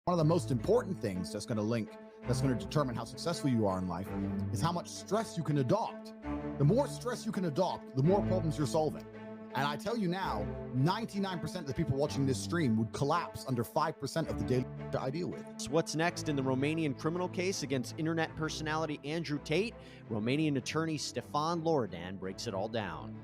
One of the most important things that's going to determine how successful you are in life is how much stress you can adopt. The more stress you can adopt, the more problems you're solving. And I tell you now, 99% of the people watching this stream would collapse under 5% of the daily I deal with. So what's next in the Romanian criminal case against internet personality Andrew Tate? Romanian attorney Stefan Loredan breaks it all down.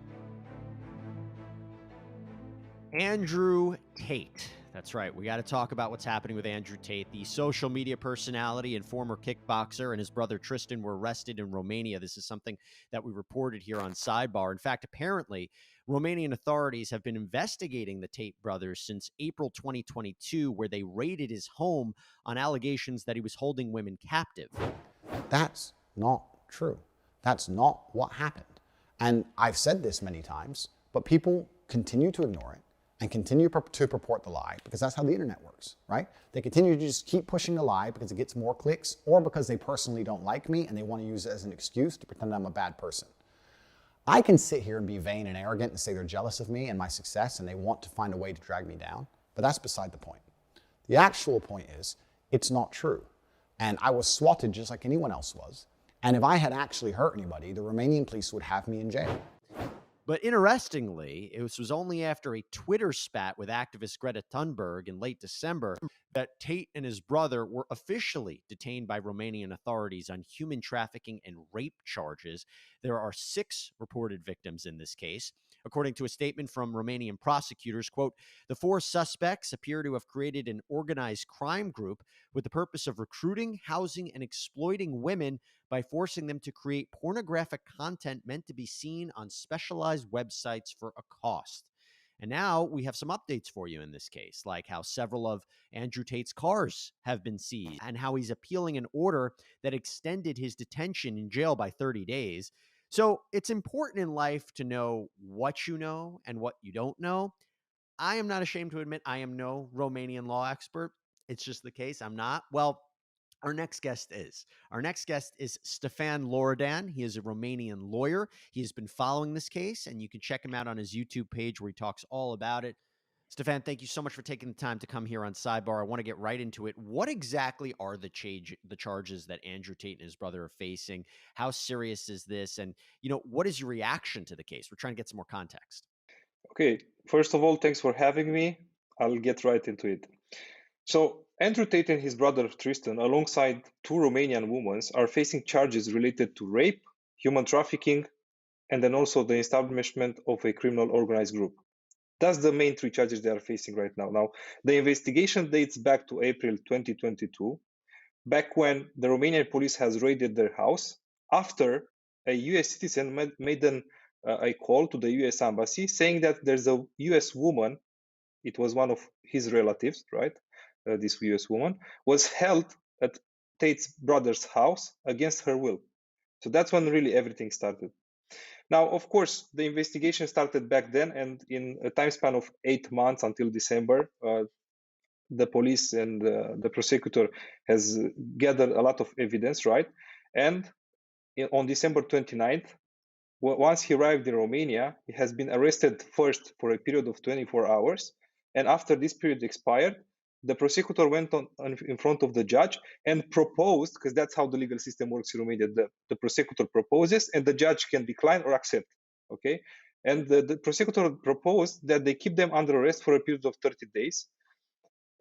Andrew Tate. That's right. We got to talk about what's happening with Andrew Tate. The social media personality and former kickboxer and his brother Tristan were arrested in Romania. This is something that we reported here on Sidebar. In fact, apparently, Romanian authorities have been investigating the Tate brothers since April 2022, where they raided his home on allegations that he was holding women captive. That's not true. That's not what happened. And I've said this many times, but people continue to ignore it and continue to purport the lie, because that's how the internet works, right? They continue to just keep pushing the lie because it gets more clicks, or because they personally don't like me and they want to use it as an excuse to pretend I'm a bad person. I can sit here and be vain and arrogant and say they're jealous of me and my success and they want to find a way to drag me down, but that's beside the point. The actual point is, it's not true. And I was swatted just like anyone else was. And if I had actually hurt anybody, the Romanian police would have me in jail. But interestingly, it was only after a Twitter spat with activist Greta Thunberg in late December that Tate and his brother were officially detained by Romanian authorities on human trafficking and rape charges. There are 6 reported victims in this case. According to a statement from Romanian prosecutors, quote, the 4 suspects appear to have created an organized crime group with the purpose of recruiting, housing, and exploiting women by forcing them to create pornographic content meant to be seen on specialized websites for a cost. And now we have some updates for you in this case, like how several of Andrew Tate's cars have been seized and how he's appealing an order that extended his detention in jail by 30 days. So it's important in life to know what you know and what you don't know. I am not ashamed to admit I am no Romanian law expert. It's just the case. I'm not. Well, our next guest is. Our next guest is Stefan Loredan. He is a Romanian lawyer. He has been following this case, and you can check him out on his YouTube page where he talks all about it. Stefan, thank you so much for taking the time to come here on Sidebar. I want to get right into it. What exactly are the charges that Andrew Tate and his brother are facing? How serious is this? And, what is your reaction to the case? We're trying to get some more context. Okay, first of all, thanks for having me. I'll get right into it. So, Andrew Tate and his brother Tristan, alongside 2 Romanian women, are facing charges related to rape, human trafficking, and then also the establishment of a criminal organized group. That's the main 3 charges they are facing right now. Now, the investigation dates back to April 2022, back when the Romanian police has raided their house after a US citizen made a call to the US embassy saying that there's a US woman, it was one of his relatives, right? This US woman was held at Tate's brother's house against her will. So that's when really everything started. Now, of course, the investigation started back then, and in a time span of 8 months until December, the police and the prosecutor has gathered a lot of evidence, right? And on December 29th, once he arrived in Romania, he has been arrested first for a period of 24 hours. And after this period expired, the prosecutor went in front of the judge and proposed, because that's how the legal system works in Romania, the prosecutor proposes and the judge can decline or accept, okay? And the prosecutor proposed that they keep them under arrest for a period of 30 days.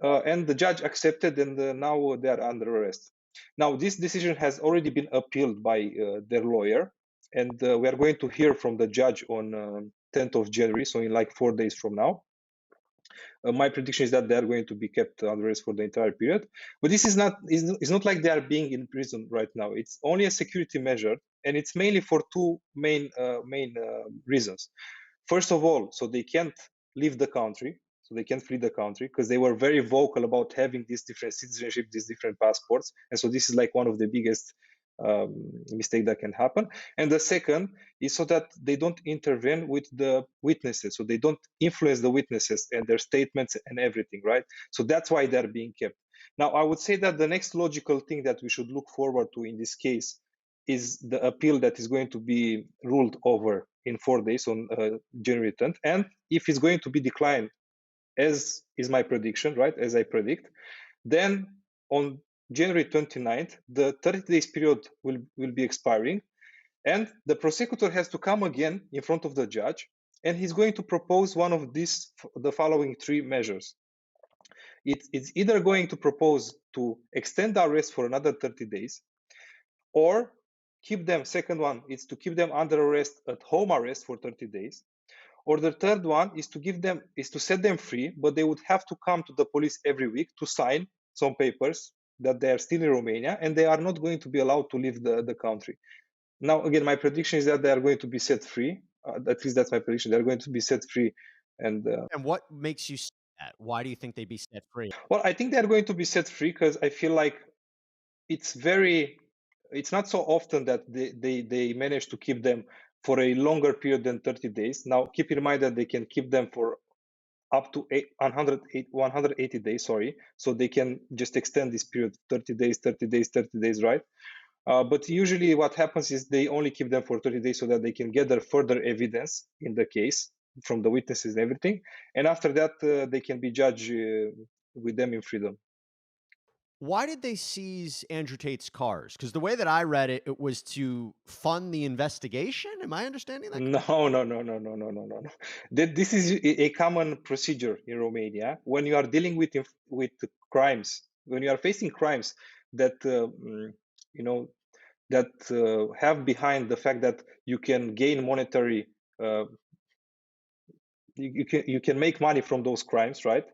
And the judge accepted, and now they are under arrest. Now, this decision has already been appealed by their lawyer, and we are going to hear from the judge on 10th of January, so in like 4 days from now. My prediction is that they are going to be kept under arrest for the entire period. But this is not like they are being in prison right now. It's only a security measure, and it's mainly for 2 main reasons. First of all, so they can't leave the country. So they can't flee the country because they were very vocal about having these different citizenship, these different passports. And so this is like one of the biggest mistake that can happen. And the second is so that they don't intervene with the witnesses. So they don't influence the witnesses and their statements and everything, right? So that's why they're being kept. Now, I would say that the next logical thing that we should look forward to in this case is the appeal that is going to be ruled over in 4 days on January 10th. And if it's going to be declined, as is my prediction, right, as I predict, Then on January 29th, the 30 days period will be expiring, and the prosecutor has to come again in front of the judge, and he's going to propose one of the following three measures. It's either going to propose to extend the arrest for another 30 days, or keep them, second one is to keep them under arrest at home arrest for 30 days, or the third one is to set them free, but they would have to come to the police every week to sign some papers that they are still in Romania and they are not going to be allowed to leave the country. Now, again, my prediction is that they are going to be set free. At least that's my prediction. They're going to be set free. And what makes you say that? Why do you think they'd be set free? well, I think they're going to be set free because I feel like it's not so often that they manage to keep them for a longer period than 30 days. Now, keep in mind that they can keep them for up to 180 days, sorry. So they can just extend this period, 30 days, 30 days, 30 days, right? But usually what happens is they only keep them for 30 days so that they can gather further evidence in the case from the witnesses and everything. And after that, they can be judged with them in freedom. Why did they seize Andrew Tate's cars? Because the way that I read it, it was to fund the investigation. Am I understanding that? No. This is a common procedure in Romania when you are dealing with crimes, when you are facing crimes that have behind the fact that you can gain monetary, you can make money from those crimes, right?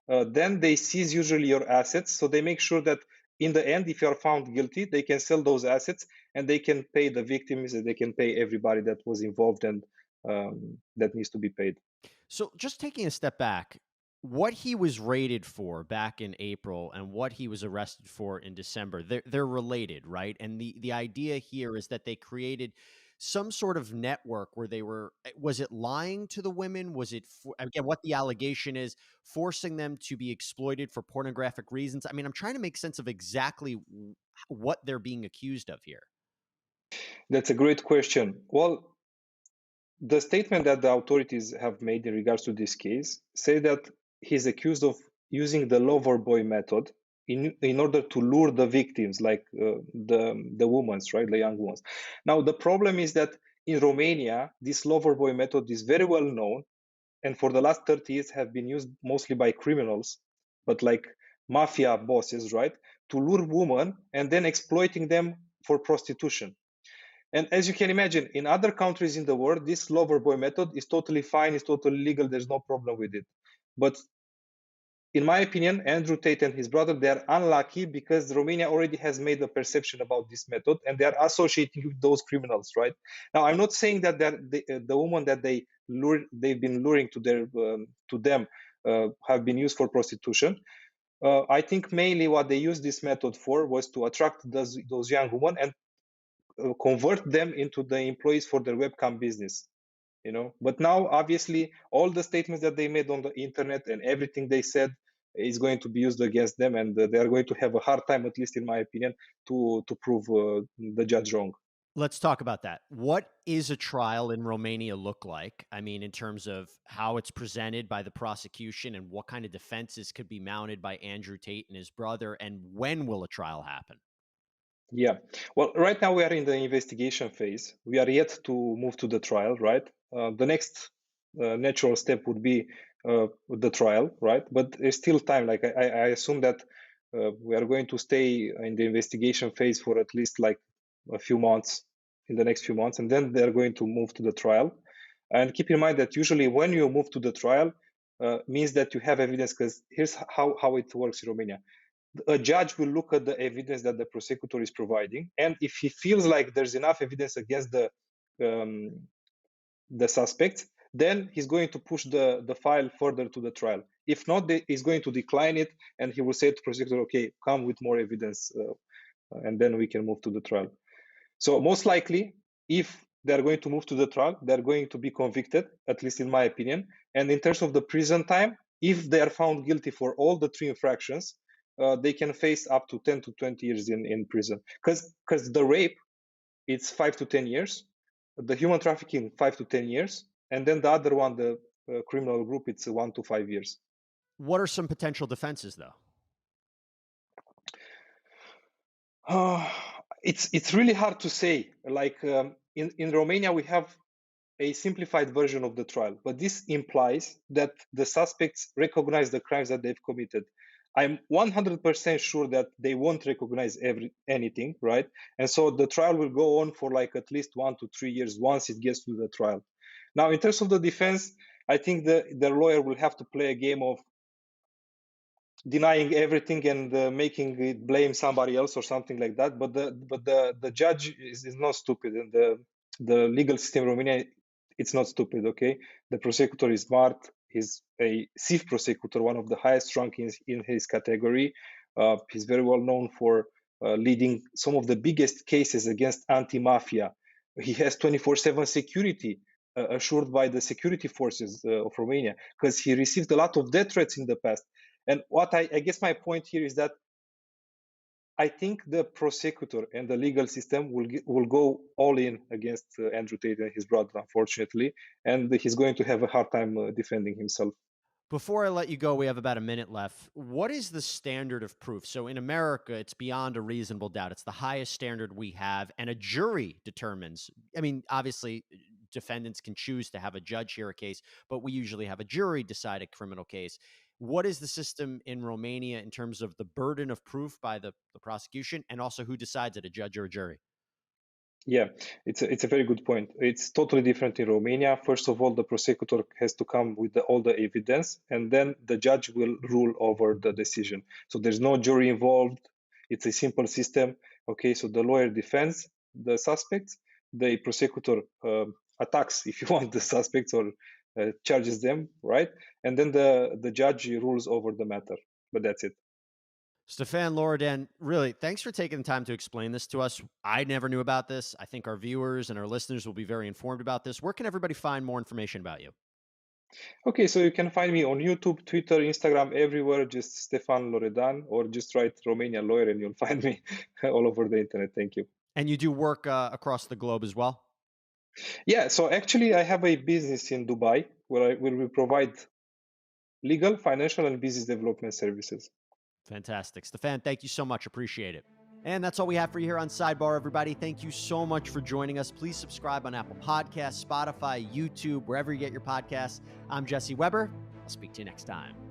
Then they seize usually your assets. So they make sure that in the end, if you are found guilty, they can sell those assets and they can pay the victims and they can pay everybody that was involved and that needs to be paid. So just taking a step back, what he was raided for back in April and what he was arrested for in December, they're related, right? And the idea here is that they created some sort of network where they were, was it lying to the women? Was it, again, what the allegation is, forcing them to be exploited for pornographic reasons? I mean, I'm trying to make sense of exactly what they're being accused of here. That's a great question. Well, the statement that the authorities have made in regards to this case say that he's accused of using the lover boy method in order to lure the victims, like the women, right, the young ones. Now, the problem is that in Romania, this lover boy method is very well known, and for the last 30 years have been used mostly by criminals, but like mafia bosses, right, to lure women and then exploiting them for prostitution. And as you can imagine, in other countries in the world, this lover boy method is totally fine, it's totally legal, there's no problem with it. But in my opinion, Andrew Tate and his brother, they are unlucky because Romania already has made a perception about this method and they are associating with those criminals, right? Now, I'm not saying that the woman that they've been luring to them have been used for prostitution. I think mainly what they used this method for was to attract those young women and convert them into the employees for their webcam business. But now obviously all the statements that they made on the internet and everything they said is going to be used against them, and they are going to have a hard time, at least in my opinion, to prove the judge wrong. Let's talk about that. What is a trial in Romania look like? I mean, in terms of how it's presented by the prosecution and what kind of defenses could be mounted by Andrew Tate and his brother, and when will a trial happen? Yeah, well, right now we are in the investigation phase. We are yet to move to the trial, right? The next natural step would be the trial, right? But there's still time. Like I assume that we are going to stay in the investigation phase for at least like a few months, in the next few months, and then they're going to move to the trial. And keep in mind that usually when you move to the trial, means that you have evidence, because here's how it works in Romania. A judge will look at the evidence that the prosecutor is providing, and if he feels like there's enough evidence against the suspects, then he's going to push the file further to the trial. If not, he's going to decline it, and he will say to the prosecutor, okay, come with more evidence, and then we can move to the trial. So most likely, if they're going to move to the trial, they're going to be convicted, at least in my opinion. And in terms of the prison time, if they are found guilty for all the three infractions, they can face up to 10 to 20 years in prison. Because the rape, it's 5 to 10 years. The human trafficking, 5 to 10 years. And then the other one, the criminal group, it's 1 to 5 years. What are some potential defenses, though? Uh, it's really hard to say. Like in Romania, we have a simplified version of the trial, but this implies that the suspects recognize the crimes that they've committed. I'm 100% sure that they won't recognize anything, right? And so the trial will go on for like at least 1 to 3 years once it gets to the trial. Now, in terms of the defense, I think the lawyer will have to play a game of denying everything and making it blame somebody else or something like that. But the judge is not stupid, and the legal system in Romania, it's not stupid. Okay, the prosecutor is smart. He's a chief prosecutor, one of the highest rankings in his category. He's very well known for leading some of the biggest cases against anti-mafia. He has 24/7 security assured by the security forces of Romania, because he received a lot of death threats in the past. And what I guess my point here is that I think the prosecutor and the legal system will go all in against Andrew Tate and his brother, unfortunately, and he's going to have a hard time defending himself. Before I let you go, we have about a minute left. What is the standard of proof? So in America, it's beyond a reasonable doubt. It's the highest standard we have, and a jury determines. I mean, obviously, defendants can choose to have a judge hear a case, but we usually have a jury decide a criminal case. What is the system in Romania in terms of the burden of proof by the prosecution, and also who decides it, a judge or a jury? Yeah, it's a very good point. It's totally different in Romania. First of all, the prosecutor has to come with all the evidence, and then the judge will rule over the decision. So there's no jury involved. It's a simple system. Okay, so the lawyer defends the suspects, the prosecutor attacks, if you want, the suspects or charges them, right? And then the judge rules over the matter. But that's it. Stefan Loredan, really, thanks for taking the time to explain this to us. I never knew about this. I think our viewers and our listeners will be very informed about this. Where can everybody find more information about you? Okay, so you can find me on YouTube, Twitter, Instagram, everywhere, just Stefan Loredan, or just write Romanian lawyer and you'll find me all over the internet. Thank you. And you do work across the globe as well? Yeah, so actually I have a business in Dubai where we provide legal, financial, and business development services. Fantastic. Stefan, thank you so much. Appreciate it. And that's all we have for you here on Sidebar, everybody. Thank you so much for joining us. Please subscribe on Apple Podcasts, Spotify, YouTube, wherever you get your podcasts. I'm Jesse Weber. I'll speak to you next time.